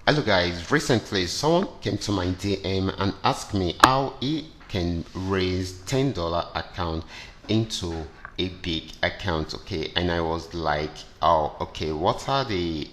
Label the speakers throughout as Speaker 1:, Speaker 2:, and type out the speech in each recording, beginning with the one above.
Speaker 1: Hello guys, recently someone came to my DM and asked me how he can raise $10 account into a big account. Okay, and I was like, oh okay, what are the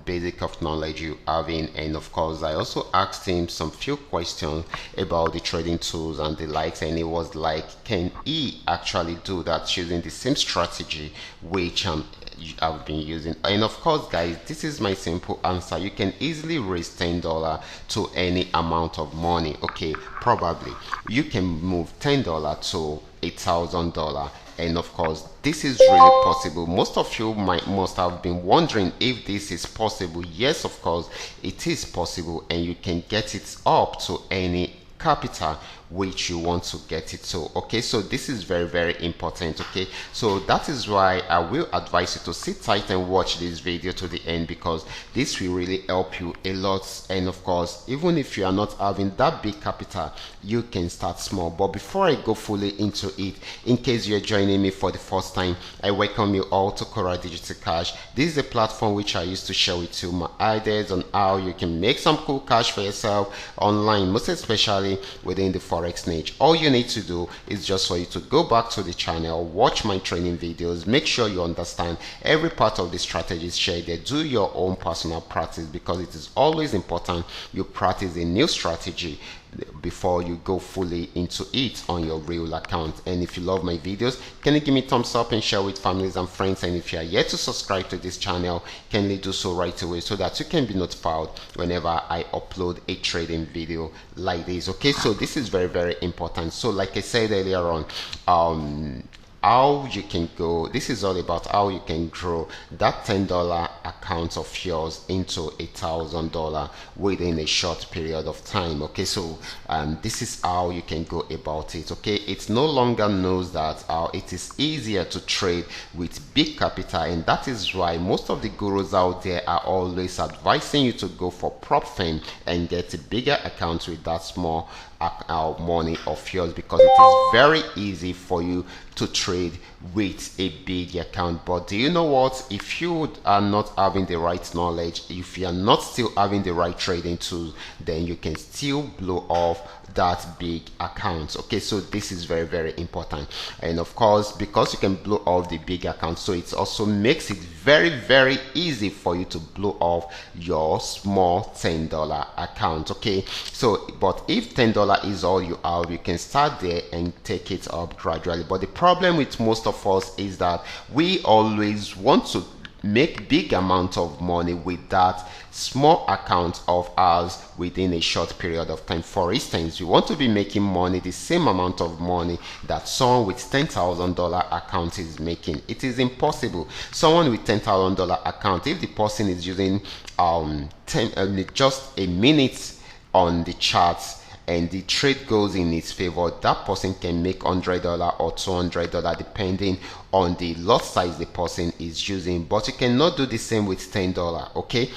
Speaker 1: basic of knowledge you having? And of course I also asked him some few questions about the trading tools and the likes, and he was like, can he actually do that using the same strategy which I've been using? And of course guys, this is my simple answer. You can easily raise $10 to any amount of money. Okay, probably you can move $10 to $1,000. And of course this is really possible. Most of you must have been wondering if this is possible. Yes, of course it is possible, and you can get it up to any capital which you want to get it to. Okay, so this is very important. Okay, so that is why I will advise you to sit tight and watch this video to the end, because this will really help you a lot. And of course, even if you are not having that big capital, you can start small. But before I go fully into it, in case you're joining me for the first time, I welcome you all to Qora Digital Cash. This is a platform which I used to share with you my ideas on how you can make some cool cash for yourself online, most especially within the Forex niche. All you need to do is just for you to go back to the channel, watch my training videos, make sure you understand every part of the strategies shared there, do your own personal practice, because it is always important you practice a new strategy before you go fully into it on your real account. And if you love my videos, can you give me a thumbs up and share with families and friends? And if you are yet to subscribe to this channel, can you do so right away so that you can be notified whenever I upload a trading video like this? Okay, so this is very important. So like I said earlier on, how you can go, this is all about how you can grow that $10 account of yours into $1,000 within a short period of time. Okay, so this is how you can go about it. Okay, it no longer knows that it is easier to trade with big capital, and that is why most of the gurus out there are always advising you to go for prop firm and get a bigger account with that small money of yours, because it is very easy for you to trade with a big account. But do you know what? If you are not having the right knowledge, if you are not still having the right trading tools, then you can still blow off that big account. Okay, so this is very important. And of course, because you can blow off the big account, so it also makes it very easy for you to blow off your small $10 account. Okay, so but if $10 is all you have, you can start there and take it up gradually. But the problem with most of us is that we always want to make big amount of money with that small account of ours within a short period of time. For instance, you want to be making money, the same amount of money that someone with $10,000 account is making. It is impossible. Someone with $10,000 account, if the person is using just a minute on the charts and the trade goes in its favor, that person can make $100 or $200 depending on the lot size the person is using. But you cannot do the same with $10. Okay,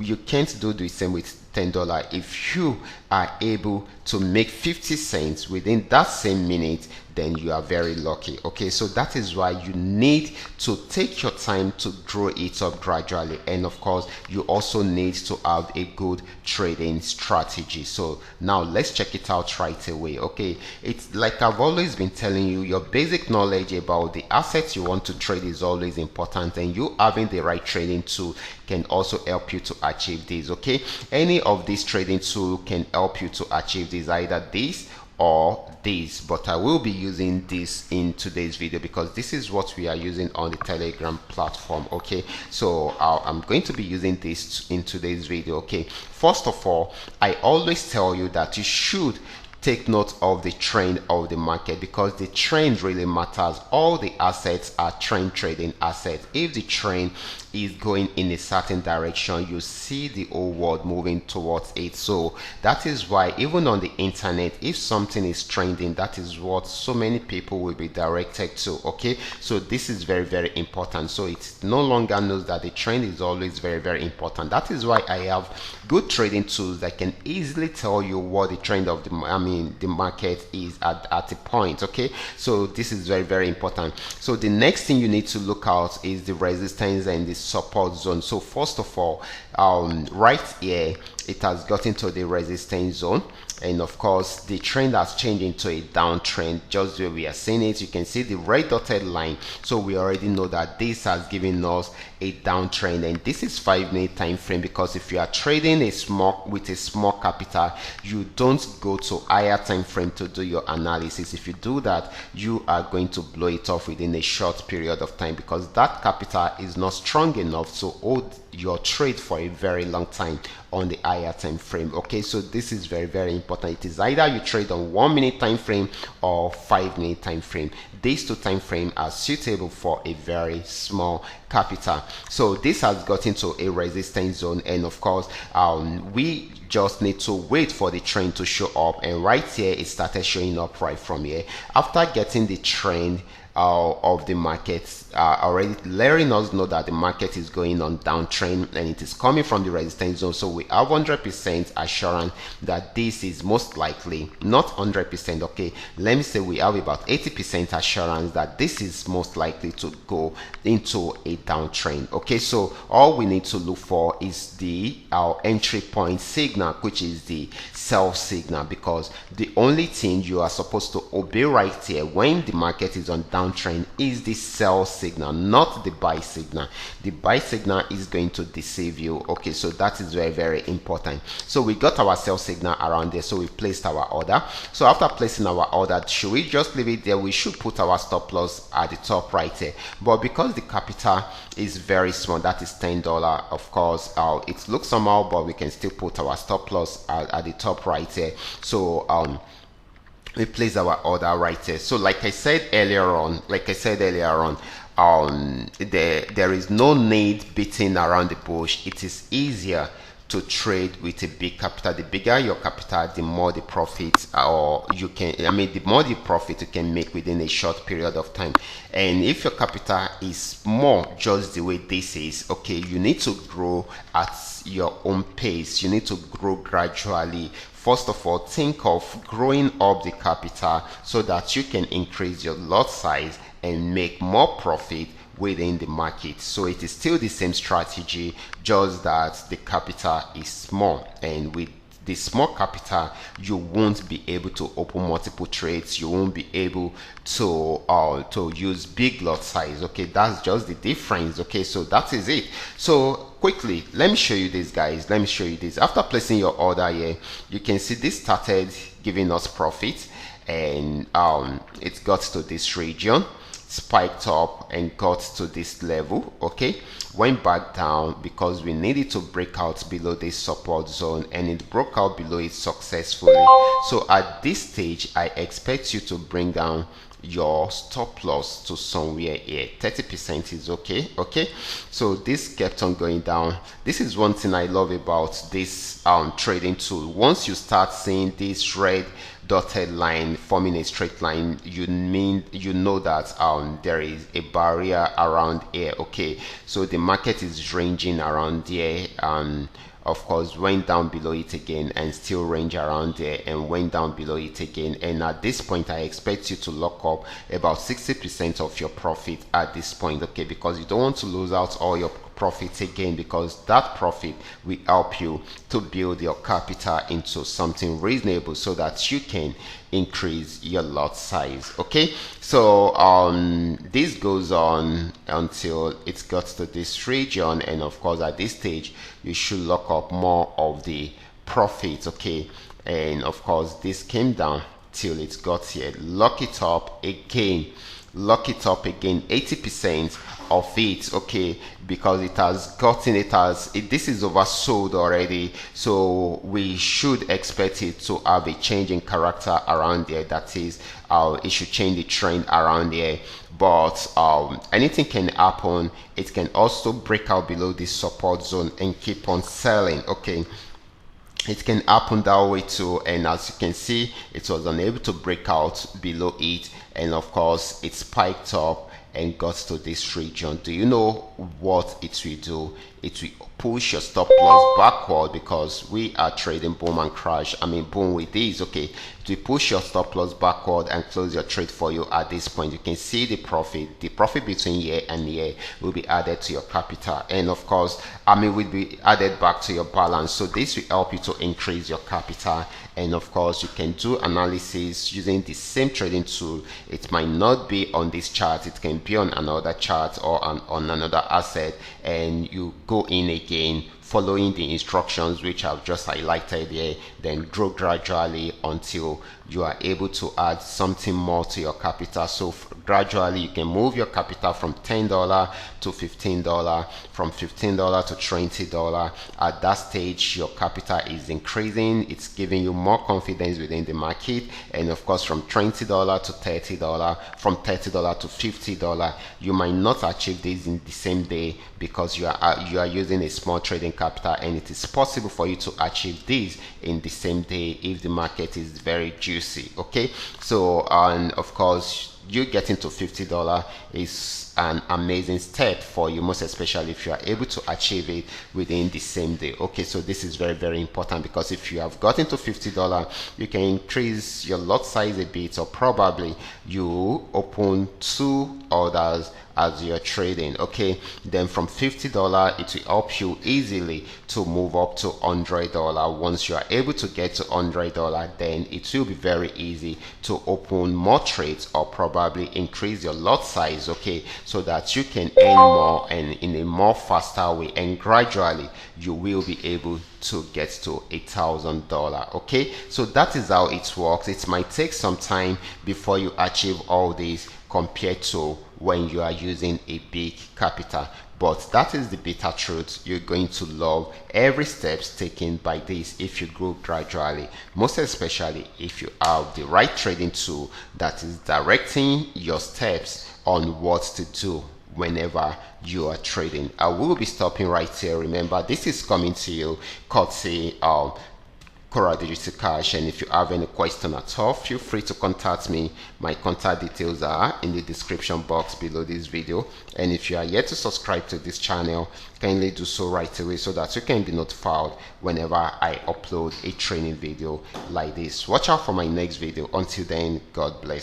Speaker 1: you can't do the same with $10. If you are able to make 50 cents within that same minute, then you are very lucky. Okay, so that is why you need to take your time to grow it up gradually. And of course, you also need to have a good trading strategy. So now let's check it out right away. Okay, it's like I've always been telling you, your basic knowledge about the assets you want to trade is always important, and you having the right trading tool can also help you to achieve this. Okay, any of these trading tool can help you to achieve this, either this or this, but I will be using this in today's video because this is what we are using on the Telegram platform. Okay, so I'm going to be using this in today's video. Okay, first of all, I always tell you that you should take note of the trend of the market, because the trend really matters. All the assets are trend trading assets. If the trend is going in a certain direction, you see the whole world moving towards it. So that is why even on the internet, if something is trending, that is what so many people will be directed to. Okay, so this is very important. So it no longer knows that the trend is always very important. That is why I have good trading tools that can easily tell you what the trend of the market is at a point. Okay, so this is very important. So the next thing you need to look out is the resistance and the support zone. So first of all, right here it has gotten to the resistance zone, and of course the trend has changed into a downtrend. Just where we are seeing it, you can see the red dotted line, so we already know that this has given us a downtrend, and this is 5-minute time frame, because if you are trading with a small capital, you don't go to higher time frame to do your analysis. If you do that, you are going to blow it off within a short period of time, because that capital is not strong enough to hold your trade for a very long time on the higher time frame. Okay, so this is very, very important. It is either you trade on 1-minute time frame or 5-minute time frame. These two time frames are suitable for a very small capital. So this has got into a resistance zone, and of course we just need to wait for the trend to show up, and right here it started showing up right from here after getting the trend of the market already letting us know that the market is going on downtrend and it is coming from the resistance zone. So we have 100% assurance that this is most likely, not 100%, okay, let me say we have about 80% assurance that this is most likely to go into a downtrend. Okay, so all we need to look for is our entry point signal, which is the sell signal, because the only thing you are supposed to obey right here when the market is on downtrend is the sell signal, not the buy signal. The buy signal is going to deceive you. Okay, so that is very, very important. So we got our sell signal around there, so we placed our order. So after placing our order, should we just leave it there? We should put our stop loss at the top right here, but because the capital is very small, that is $10, of course it looks somehow, but we can still put our stop loss at the top right here. So we place our order right here. So like I said earlier on, there is no need beating around the bush. It is easier to trade with a big capital. The bigger your capital, the more the profits, the more the profit you can make within a short period of time. And if your capital is small, just the way this is, okay, you need to grow at your own pace. You need to grow gradually. First of all, think of growing up the capital so that you can increase your lot size and make more profit within the market. So it is still the same strategy, just that the capital is small, and with the small capital you won't be able to open multiple trades. You won't be able to use big lot size. Okay, that's just the difference. Okay, so that is it. So quickly, let me show you this, guys. Let me show you this. After placing your order here, you can see this started giving us profit, and it got to this region, spiked up and got to this level. Okay, went back down because we needed to break out below this support zone, and it broke out below it successfully. So at this stage, I expect you to bring down your stop loss to somewhere here. 30% is okay. Okay, so this kept on going down. This is one thing I love about this trading tool. Once you start seeing this red dotted line forming a straight line, you know that there is a barrier around here. Okay, so the market is ranging around here, and of course went down below it again and still range around there, and went down below it again. And at this point, I expect you to lock up about 60% of your profit at this point. Okay, because you don't want to lose out all your profits again, because that profit will help you to build your capital into something reasonable so that you can increase your lot size. Okay, so this goes on until it got to this region, and of course at this stage you should lock up more of the profits. Okay, and of course this came down till it got here, lock it up again, 80% of it. Okay, because this is oversold already, so we should expect it to have a change in character around there. That is, it should change the trend around there. But anything can happen. It can also break out below this support zone and keep on selling. Okay, it can happen that way too, and as you can see, it was unable to break out below it, and of course it spiked up and got to this region. Do you know what it will do? it will push your stop loss backward, because we are trading boom and crash, boom with these. Okay, it will push your stop loss backward and close your trade for you at this point. You can see the profit between here and here will be added to your capital, and of course will be added back to your balance. So this will help you to increase your capital. And of course, you can do analysis using the same trading tool. It might not be on this chart, it can be on another chart or on another asset, and you go in again following the instructions which I've just highlighted here, then grow gradually until you are able to add something more to your capital. So gradually you can move your capital from $10 to $15, from $15 to $20. At that stage, your capital is increasing, it's giving you more confidence within the market. And of course, from $20 to $30, from $30 to $50, you might not achieve this in the same day, because you are using a small trading capital, and it is possible for you to achieve this in the same day if the market is very juicy. Okay, so and of course, you getting to $50 is an amazing step for you, most especially if you are able to achieve it within the same day. Okay, so this is very, very important, because if you have gotten to $50, you can increase your lot size a bit, or probably you open 2 orders as you're trading. Okay, then from $50 it will help you easily to move up to $100. Once you are able to get to $100, then it will be very easy to open more trades, or probably increase your lot size. Okay, so that you can earn more and in a more faster way, and gradually you will be able to get to $1,000. Okay, so that is how it works. It might take some time before you achieve all this, compared to when you are using a big capital. But that is the bitter truth. You're going to love every steps taken by this if you grow gradually, most especially if you have the right trading tool that is directing your steps on what to do whenever you are trading. I will be stopping right here. Remember, this is coming to you courtesy of Qora Digital Cash, and if you have any question at all, feel free to contact me. My contact details are in the description box below this video, and if you are yet to subscribe to this channel, kindly do so right away, so that you can be notified whenever I upload a training video like this. Watch out for my next video. Until then, God bless.